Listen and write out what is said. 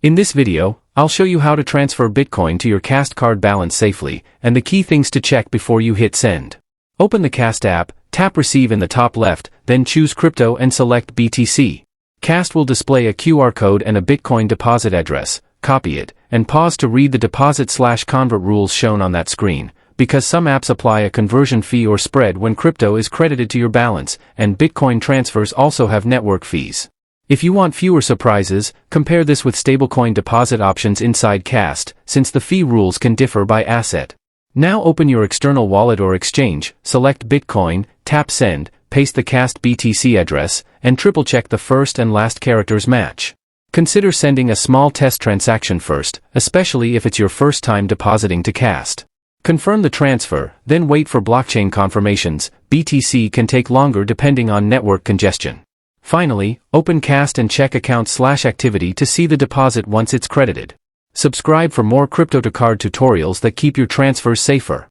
In this video, I'll show you how to transfer Bitcoin to your Kast Card balance safely, and the key things to check before you hit send. Open the Kast app, tap Receive in the top left, then choose Crypto and select BTC. Kast will display a QR code and a Bitcoin deposit address. Copy it, and pause to read the deposit/convert rules shown on that screen, because some apps apply a conversion fee or spread when crypto is credited to your balance, and Bitcoin transfers also have network fees. If you want fewer surprises, compare this with stablecoin deposit options inside Kast, since the fee rules can differ by asset. Now open your external wallet or exchange, select Bitcoin, tap Send, paste the Kast BTC address, and triple-check the first and last characters match. Consider sending a small test transaction first, especially if it's your first time depositing to Kast. Confirm the transfer, then wait for blockchain confirmations. BTC can take longer depending on network congestion. Finally, open Kast and check account/activity to see the deposit once it's credited. Subscribe for more crypto to card tutorials that keep your transfers safer.